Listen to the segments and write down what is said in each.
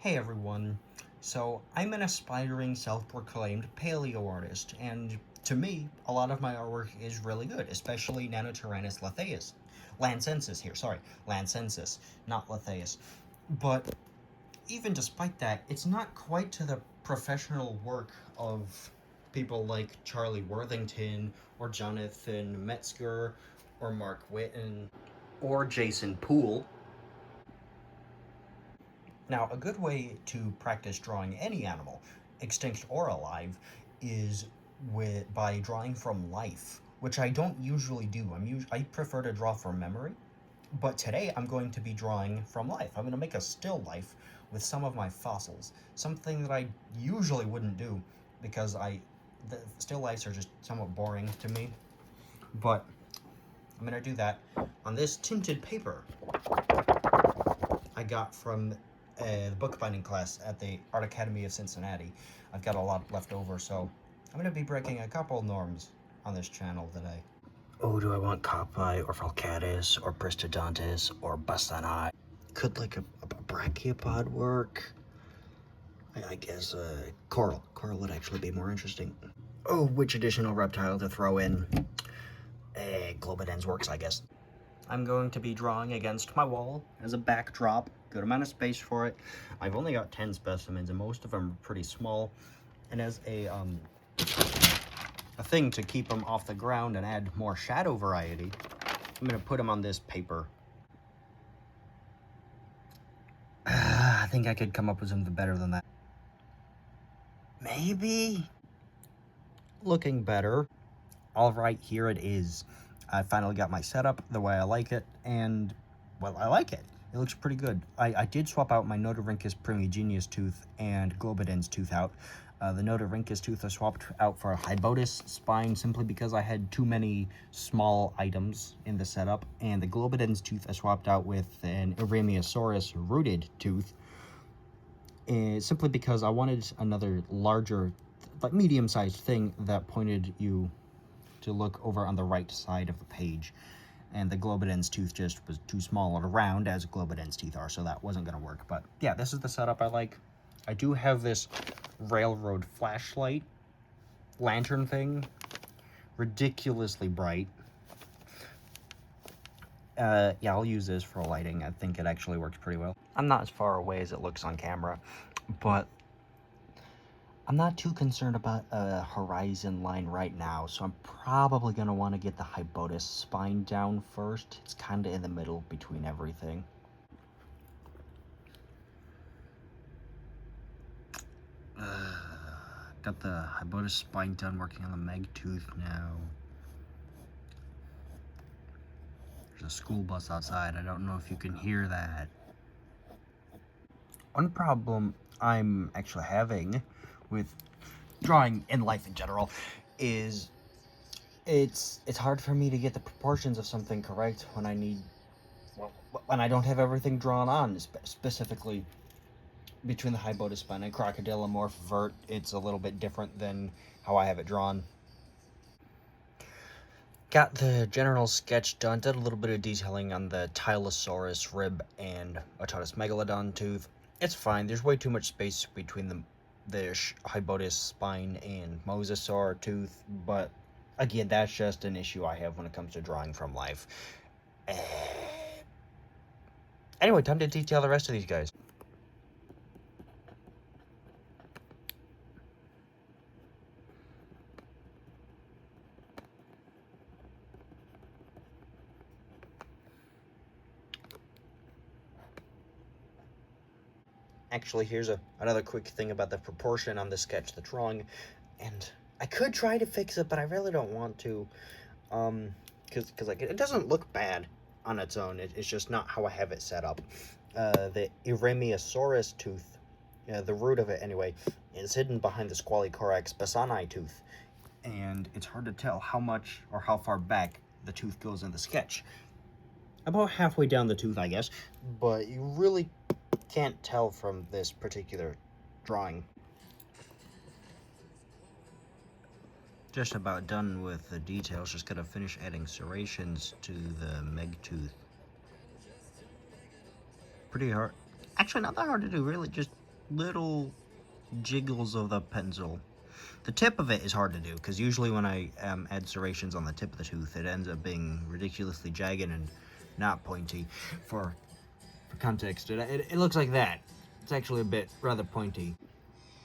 Hey everyone. So, I'm an aspiring self-proclaimed paleo artist, and to me, a lot of my artwork is really good, especially Nanotyrannus latheus. Lancensis here, sorry. Lancensis, not latheus. But even despite that, it's not quite to the professional work of people like Charlie Worthington, or Jonathan Metzger, or Mark Whitten, or Jason Poole. Now, a good way to practice drawing any animal, extinct or alive, is by drawing from life, which I don't usually do. I prefer to draw from memory, but today I'm going to be drawing from life. I'm going to make a still life with some of my fossils, something that I usually wouldn't do because the still lifes are just somewhat boring to me. But I'm going to do that on this tinted paper I got from the bookbinding class at the Art Academy of Cincinnati. I've got a lot left over, so I'm going to be breaking a couple norms on this channel today. Oh, do I want coppi, or falcatus, or pristodontis, or bastani? Could like a brachiopod work? I guess coral. Coral would actually be more interesting. Oh, which additional reptile to throw in? Globidens works, I guess. I'm going to be drawing against my wall as a backdrop. Good amount of space for it. I've only got 10 specimens, and most of them are pretty small. And as a thing to keep them off the ground and add more shadow variety, I'm going to put them on this paper. I think I could come up with something better than that. Maybe? Looking better. All right, here it is. I finally got my setup the way I like it, and, well, I like it. It looks pretty good. I did swap out my Notorhynchus primigenius tooth and Globidens tooth out. The Notorhynchus tooth I swapped out for a Hybotis spine simply because I had too many small items in the setup, and the Globidens tooth I swapped out with an Eremiosaurus rooted tooth, simply because I wanted another larger, like medium-sized thing that pointed you to look over on the right side of the page, and the Globidens tooth just was too small and round, as Globidens teeth are, so that wasn't going to work. But yeah, this is the setup I like. I do have this railroad flashlight lantern thing, ridiculously bright. Yeah, I'll use this for lighting. I think it actually works pretty well. I'm not as far away as it looks on camera, but I'm not too concerned about a horizon line right now, so I'm probably going to want to get the Hybotis spine down first. It's kind of in the middle between everything. Got the Hybotis spine done, working on the Meg tooth now. There's a school bus outside. I don't know if you can hear that. One problem I'm actually having with drawing in life in general is it's hard for me to get the proportions of something correct when when I don't have everything drawn on, specifically between the Hybotis spine and Crocodilomorph vert. It's a little bit different than how I have it drawn. Got the general sketch done, did a little bit of detailing on the Tylosaurus rib and Ototus megalodon tooth. It's fine, there's way too much space between the Hybotis spine and Mosasaur tooth, but again, that's just an issue I have when it comes to drawing from life. Anyway, time to detail the rest of these guys. Actually, here's another quick thing about the proportion on the sketch that's wrong, and I could try to fix it, but I really don't want to, because like, it doesn't look bad on its own. It's just not how I have it set up. The Eremiosaurus tooth, the root of it anyway, is hidden behind the Squalicorax basani tooth, and it's hard to tell how much or how far back the tooth goes in the sketch. About halfway down the tooth, I guess, but you really can't tell from this particular drawing. Just about done with the details, just gotta finish adding serrations to the Meg tooth. Pretty hard. Actually, not that hard to do, really. Just little jiggles of the pencil. The tip of it is hard to do, because usually when I add serrations on the tip of the tooth, it ends up being ridiculously jagged and not pointy. For context, it looks like that. It's actually a bit rather pointy.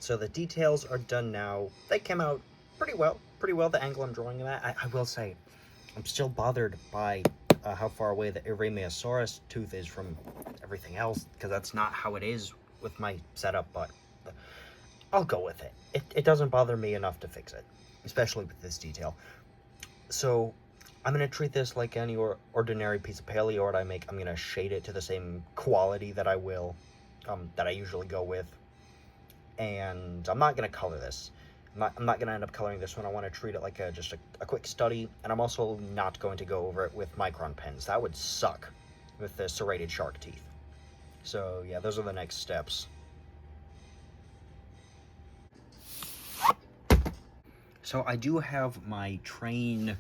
So the details are done now. They came out pretty well, the angle I'm drawing them at. I will say, I'm still bothered by how far away the Eremiosaurus tooth is from everything else, because that's not how it is with my setup, but I'll go with it. It doesn't bother me enough to fix it, especially with this detail. So I'm going to treat this like any ordinary piece of paleo art I make. I'm going to shade it to the same quality that I will, that I usually go with. And I'm not going to color this. I'm not going to end up coloring this one. I want to treat it like just a quick study. And I'm also not going to go over it with micron pens. That would suck with the serrated shark teeth. So yeah, those are the next steps. So I do have my train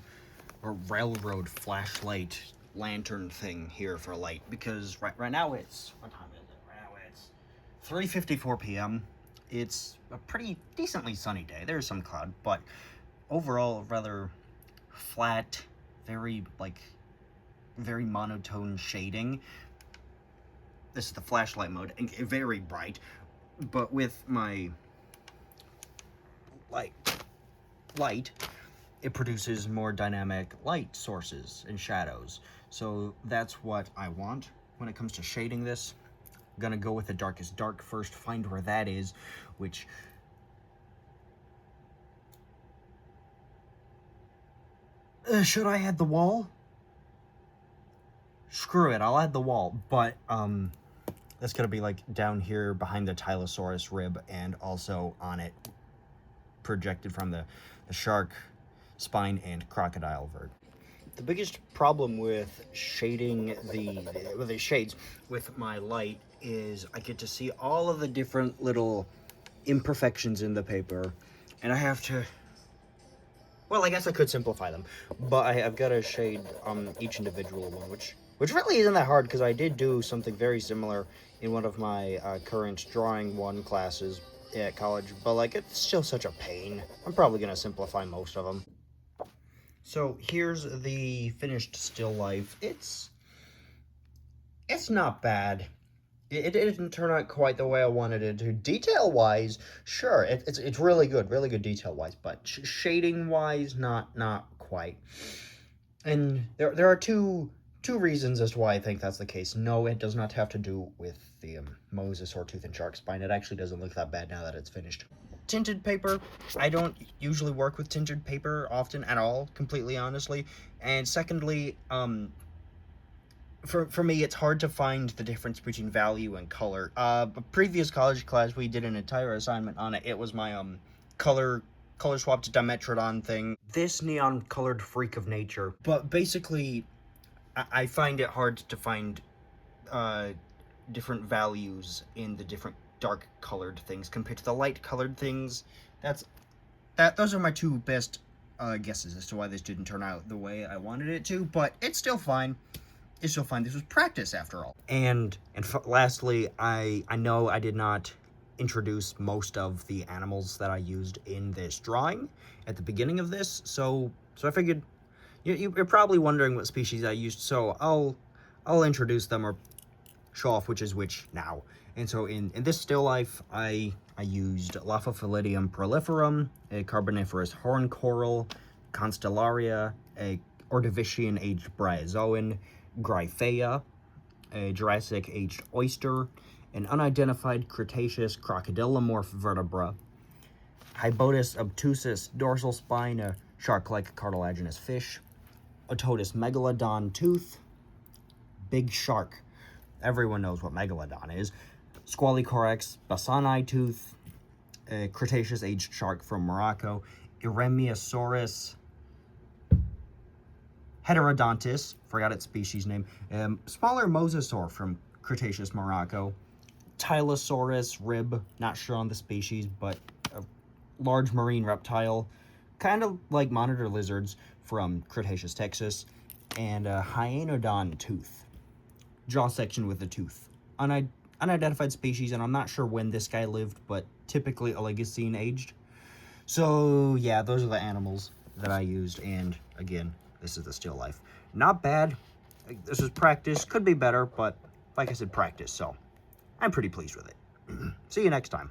or railroad flashlight lantern thing here for light, because right now it's, what time is it? Right now it's 3:54 p.m. It's a pretty decently sunny day. There's some cloud, but overall rather flat, very monotone shading. This is the flashlight mode, and very bright, but with my light, it produces more dynamic light sources and shadows. So that's what I want when it comes to shading this. I'm gonna go with the darkest dark first, find where that is, which should I add the wall? Screw it, I'll add the wall, but that's gonna be like down here behind the Tylosaurus rib, and also on it projected from the shark spine and crocodile vert. The biggest problem with shading the shades with my light is I get to see all of the different little imperfections in the paper, and I have to, well, I guess I could simplify them, but I've got to shade each individual one, which really isn't that hard, because I did do something very similar in one of my current drawing 1 classes at college, but like, it's still such a pain. I'm probably gonna simplify most of them. So here's the finished still life. It's not bad. It didn't turn out quite the way I wanted it to. Detail wise, sure, it's really good detail wise, but shading wise, not quite. And there are two reasons as to why I think that's the case. No, it does not have to do with the mosasaur tooth and shark spine. It actually doesn't look that bad now that it's finished. Tinted paper, I don't usually work with tinted paper often at all, completely honestly. And secondly, for me, it's hard to find the difference between value and color. A previous college class, we did an entire assignment on it. It was my color swapped Dimetrodon thing. This neon colored freak of nature. But basically, I find it hard to find different values in the different dark colored things compared to the light colored things. Those are my two best guesses as to why this didn't turn out the way I wanted it to, but it's still fine. It's still fine. This was practice after all. And lastly, I know I did not introduce most of the animals that I used in this drawing at the beginning of this, so I figured you're probably wondering what species I used, so I'll introduce them or show off which is which now. And so in this still life, I used Lophophilidium proliferum, a Carboniferous horn coral, Constellaria, a Ordovician-aged bryozoan, Gryphea, a Jurassic-aged oyster, an unidentified Cretaceous crocodilomorph vertebra, Hybotus obtusus dorsal spine, a shark-like cartilaginous fish, Ototus megalodon tooth, big shark. Everyone knows what megalodon is. Squalicorex bassani tooth, a Cretaceous-aged shark from Morocco, Eremiosaurus heterodontis, forgot its species name, smaller mosasaur from Cretaceous Morocco, Tylosaurus rib, not sure on the species, but a large marine reptile, kind of like monitor lizards from Cretaceous Texas, and a Hyenodon tooth, jaw section with a tooth, unidentified species, and I'm not sure when this guy lived, but typically Oligocene aged. So yeah, those are the animals that I used, and again, this is the still life. Not bad. This is practice. Could be better, but like I said, practice. So I'm pretty pleased with it. See you next time.